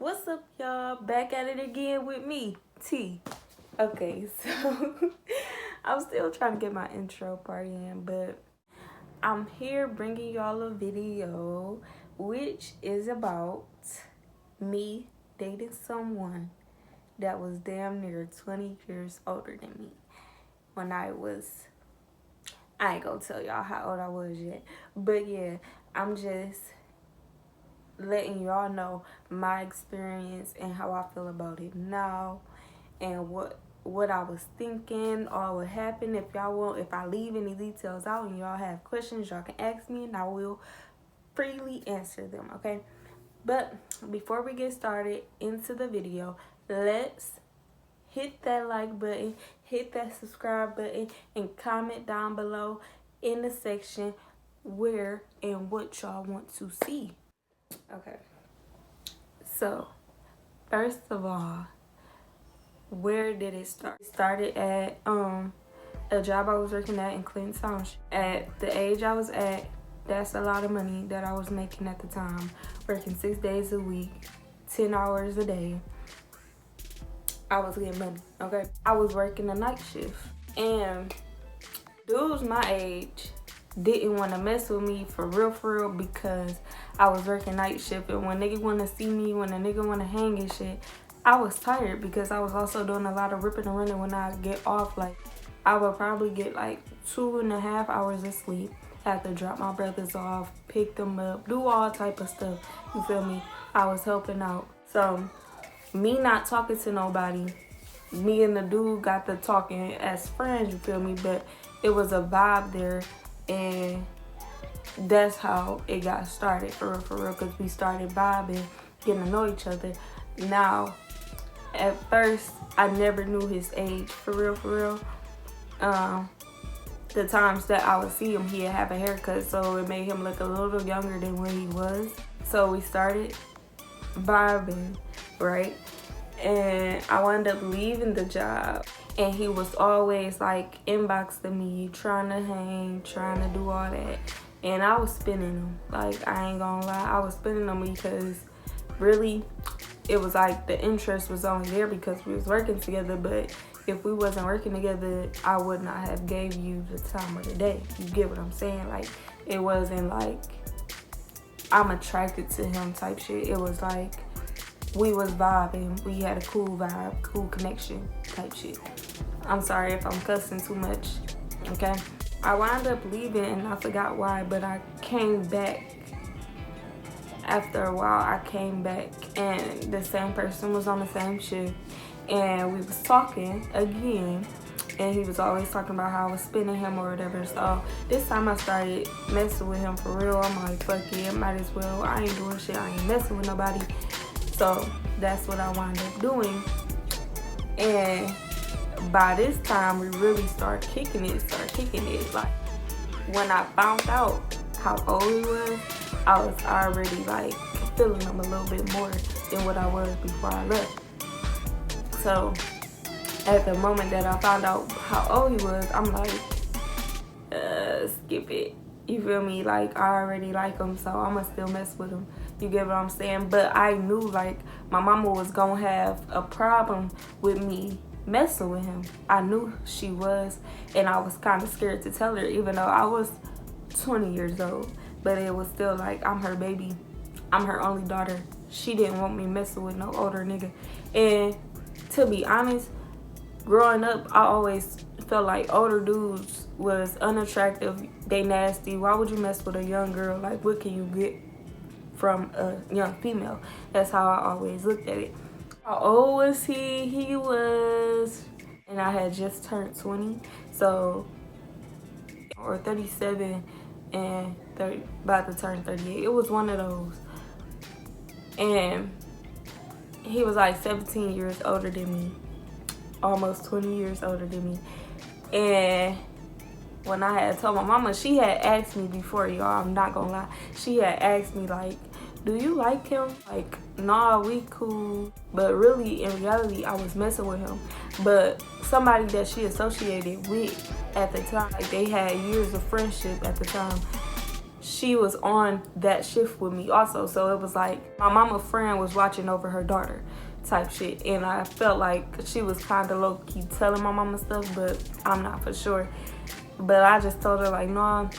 What's up, y'all? Back at it again with me, T. Okay, so I'm still trying to get my intro party in, but I'm here bringing y'all a video which is about me dating someone that was damn near 20 years older than me when I ain't gonna tell y'all how old I was yet, but yeah, I'm just letting y'all know my experience and how I feel about it now, and what I was thinking or what happened. If I leave any details out and y'all have questions, y'all can ask me and I will freely answer them, okay? But before we get started into the video, let's hit that like button, hit that subscribe button, and comment down below in the section where and what y'all want to see. Okay, so first of all, where did it start? It started at a job I was working at in Clinton Township. At the age I was at, that's a lot of money that I was making at the time, working 6 days a week, 10 hours a day. I was getting money, okay? I was working a night shift, and dudes my age didn't want to mess with me for real, because I was working night shift, and when nigga want to see me, when a nigga want to hang and shit, I was tired because I was also doing a lot of ripping and running when I get off. Like, I would probably get like 2.5 hours of sleep, have to drop my brothers off, pick them up, do all type of stuff, you feel me? I was helping out. So me not talking to nobody, me and the dude got to talking as friends, you feel me? But it was a vibe there, and that's how it got started, for real, because we started vibing, getting to know each other. Now, at first, I never knew his age, for real. The times that I would see him, he'd have a haircut, so it made him look a little younger than what he was. So we started vibing, right? And I wound up leaving the job, and he was always like inboxing me, trying to hang, trying to do all that. And I was spinning him. Like, I ain't gonna lie, I was spinning him because really it was like the interest was only there because we was working together. But if we wasn't working together, I would not have gave you the time of the day. You get what I'm saying? Like, it wasn't like I'm attracted to him type shit. It was like we was vibing. We had a cool vibe, cool connection type shit. I'm sorry if I'm cussing too much, okay? I wound up leaving, and I forgot why, but I came back. After a while, I came back, and the same person was on the same shift, and we was talking again, and he was always talking about how I was spinning him or whatever. So this time I started messing with him for real. I'm like, fuck it, might as well. I ain't doing shit. I ain't messing with nobody. So that's what I wound up doing. And by this time, we really started kicking it. Like, when I found out how old he was, I was already like feeling him a little bit more than what I was before I left. So at the moment that I found out how old he was, I'm like, skip it. You feel me? Like, I already like him, so I'ma still mess with him. You get what I'm saying? But I knew, like, my mama was gonna have a problem with me messing with him. I knew she was, and I was kind of scared to tell her, even though I was 20 years old. But it was still like, I'm her baby. I'm her only daughter. She didn't want me messing with no older nigga. And to be honest, growing up, I always felt like older dudes was unattractive. They nasty. Why would you mess with a young girl? Like, what can you get from a young female? That's how I always looked at it. How old was he? He was, and I had just turned 20. So, or 37 and 30, about to turn 38. It was one of those. And he was like 17 years older than me, almost 20 years older than me. And when I had told my mama, she had asked me before, y'all, I'm not gonna lie, she had asked me, like, do you like him? Like, nah, we cool. But really, in reality, I was messing with him. But somebody that she associated with at the time, like, they had years of friendship at the time, she was on that shift with me also. So it was like my mama friend was watching over her daughter type shit. And I felt like she was kind of low-key telling my mama stuff, but I'm not for sure. But I just told her like, no,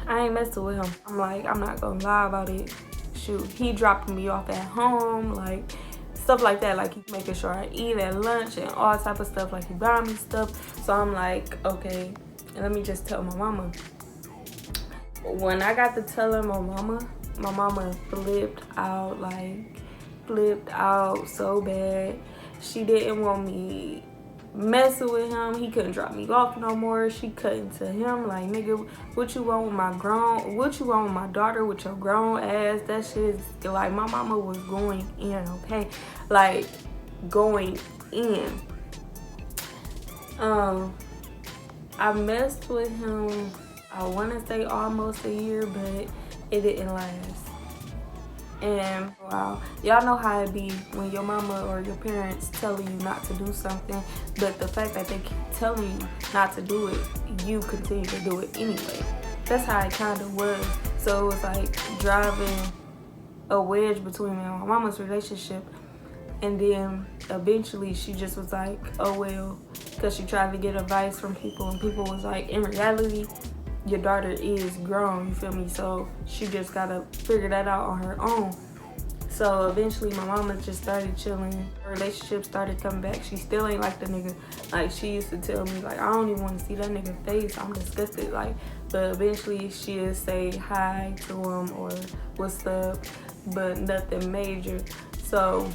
I ain't messing with him. I'm like, I'm not gonna lie about it. Shoot, he dropped me off at home, like stuff like that. Like he's making sure I eat at lunch and all type of stuff. Like he buying me stuff. So I'm like, okay, let me just tell my mama. When I got to telling my mama flipped out, like flipped out so bad. She didn't want me messing with him. He couldn't drop me off no more. She cutting to him like, nigga, what you want with what you want with my daughter with your grown ass? That shit is like, my mama was going in, okay? Like going in. I messed with him, I wanna say almost a year, but it didn't last. And wow, y'all know how it be when your mama or your parents telling you not to do something, but the fact that they keep telling you not to do it, you continue to do it anyway. That's how it kind of was. So it was like driving a wedge between me and my mama's relationship. And then eventually she just was like, oh well, because she tried to get advice from people, and people was like, in reality, your daughter is grown, you feel me? So she just gotta figure that out on her own. So eventually my mama just started chilling. Her relationship started coming back. She still ain't like the nigga. Like she used to tell me, like, I don't even want to see that nigga face. I'm disgusted. Like, but eventually she'll say hi to him or what's up, but nothing major. So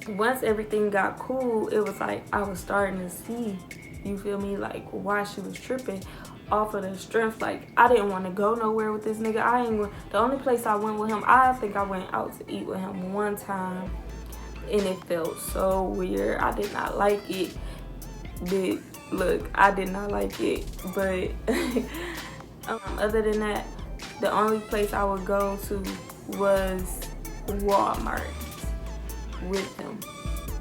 once everything got cool, it was like I was starting to see, you feel me, like why she was tripping off of the strength. Like I didn't want to go nowhere with this nigga. The only place I went with him, I think I went out to eat with him one time, and it felt so weird. I did not like it. Look, I did not like it. But other than that, the only place I would go to was Walmart with him.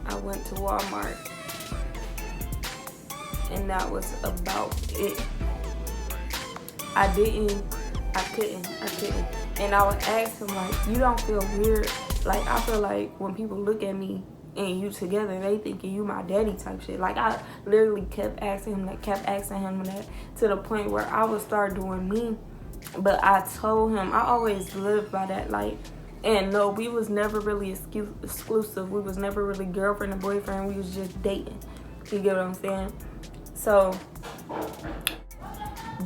I went to Walmart, and that was about it. I couldn't. And I would ask him, like, you don't feel weird? Like, I feel like when people look at me and you together, they thinking you my daddy type shit. Like, I literally kept asking him that to the point where I would start doing me. But I told him, I always lived by that, like, and no, we was never really exclusive. We was never really girlfriend and boyfriend. We was just dating. You get what I'm saying? So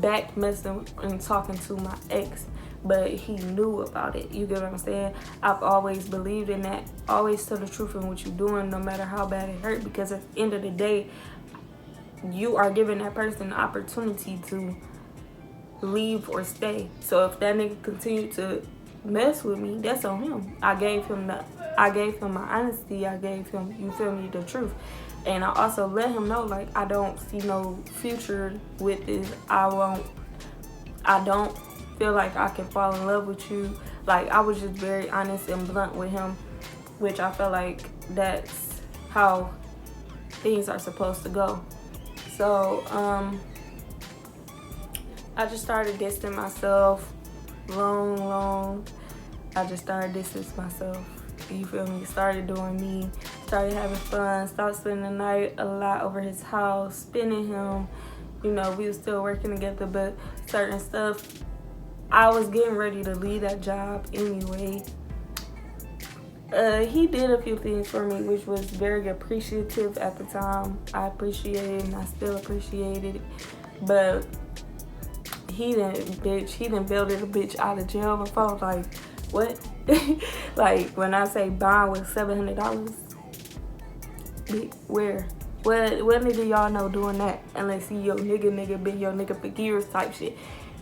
back messing and talking to my ex, but he knew about it. You get what I'm saying? I've always believed in that. Always tell the truth in what you're doing, no matter how bad it hurt, because at the end of the day, you are giving that person the opportunity to leave or stay. So if that nigga continued to mess with me, that's on him. I gave him my honesty. I gave him, you feel me, the truth. And I also let him know, like, I don't see no future with this. I don't feel like I can fall in love with you. Like, I was just very honest and blunt with him, which I feel like that's how things are supposed to go. So, I just started distancing myself. I just started distancing myself. You feel me? Started doing me. Started having fun. Started spending the night a lot over his house. Spending him. You know, we were still working together, but certain stuff, I was getting ready to leave that job anyway. He did a few things for me, which was very appreciative at the time. I appreciated it, and I still appreciated it. But he done bailed a bitch out of jail before. Like, what? Like, when I say bond was $700, where? What nigga y'all know doing that? Unless he your nigga been your nigga for years type shit.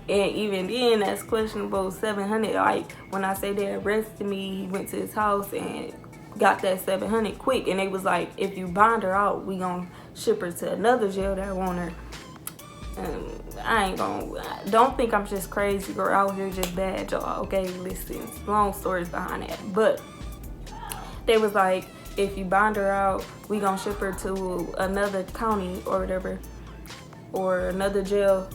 And even then, that's questionable. $700. Like, when I say they arrested me, he went to his house and got that $700 quick. And they was like, if you bond her out, we gonna ship her to another jail that want her. Don't think I'm just crazy or out here just bad, y'all. Okay, listen, long stories behind that. But they was like, if you bond her out, we gonna ship her to another county or whatever, or another jail.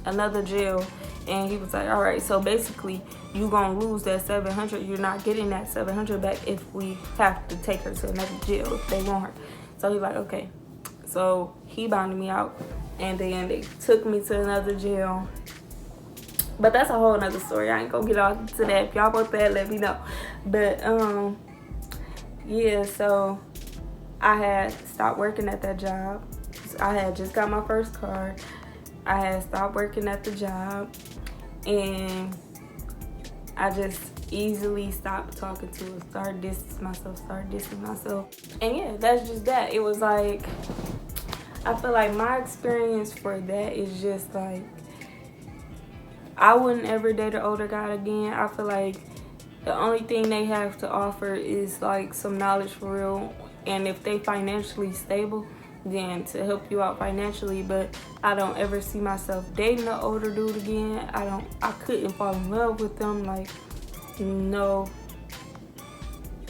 another jail. And he was like, all right, so basically you gonna lose that 700. You're not getting that 700 back if we have to take her to another jail if they want her. So he's like, okay. So he bonded me out, and then they took me to another jail. But that's a whole nother story. I ain't gonna get on to that. If y'all want that, let me know. But yeah, so I had stopped working at that job. I had just got my first car. I had stopped working at the job, and I just easily stopped talking to her, started dissing myself. And yeah, that's just that. It was like, I feel like my experience for that is just like, I wouldn't ever date an older guy again. I feel like the only thing they have to offer is like some knowledge for real. And if they financially stable, then to help you out financially. But I don't ever see myself dating an older dude again. I couldn't fall in love with them. Like, no.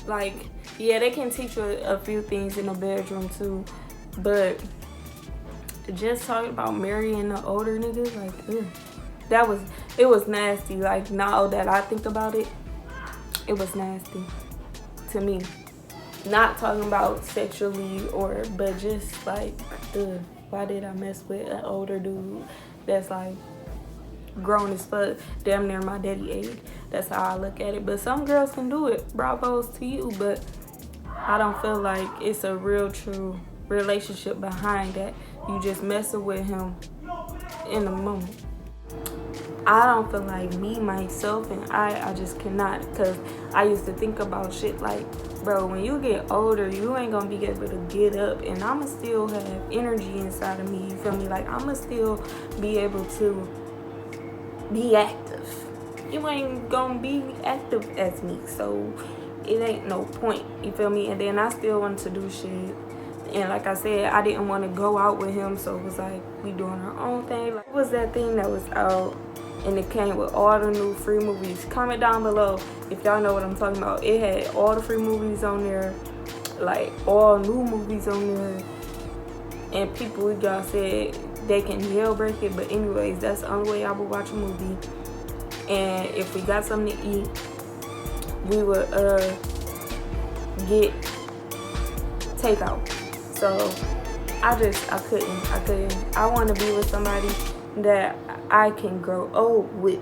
Like, yeah, they can teach you a few things in the bedroom too. But just talking about marrying an older nigga, like, ugh. It was nasty. Like, now that I think about it, it was nasty to me. Not talking about sexually but just like, ugh, why did I mess with an older dude that's like grown as fuck, damn near my daddy age? That's how I look at it. But some girls can do it. Bravos to you. But I don't feel like it's a real true relationship behind that. You just messing with him in the moment. I don't feel like me, myself, and I just cannot, because I used to think about shit like, bro, when you get older, you ain't gonna be able to get up, and I'ma still have energy inside of me, you feel me? Like, I'ma still be able to be active. You ain't gonna be active as me, so it ain't no point, you feel me? And then I still wanted to do shit. And like I said, I didn't want to go out with him, so it was like, we doing our own thing. Like, what was that thing that was out and it came with all the new free movies? Comment down below if y'all know what I'm talking about. It had all the free movies on there, like all new movies on there. And people, y'all said they can jailbreak it, but anyways, that's the only way I would watch a movie. And if we got something to eat, we would get takeout. So I couldn't. I want to be with somebody that I can grow old with.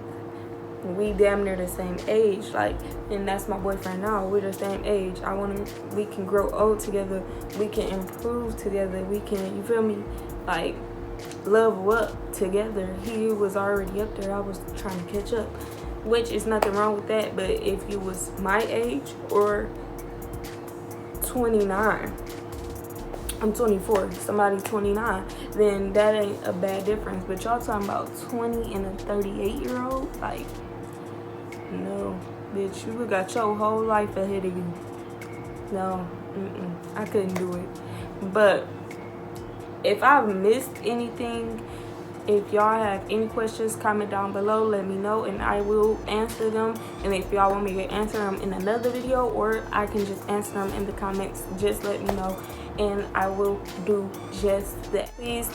We damn near the same age, like, and that's my boyfriend now. We're the same age. We can grow old together. We can improve together. We can, you feel me? Like, level up together. He was already up there. I was trying to catch up, which is nothing wrong with that. But if you was my age or 29, I'm 24, somebody 29, then that ain't a bad difference. But y'all talking about 20 and a 38-year-old? Like, no, bitch, you got your whole life ahead of you. No, I couldn't do it. But if I've missed anything, if y'all have any questions, comment down below, let me know, and I will answer them. And if y'all want me to answer them in another video, or I can just answer them in the comments, just let me know, and I will do just that. Please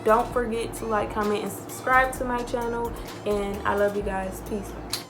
don't forget to like, comment, and subscribe to my channel, and I love you guys. Peace.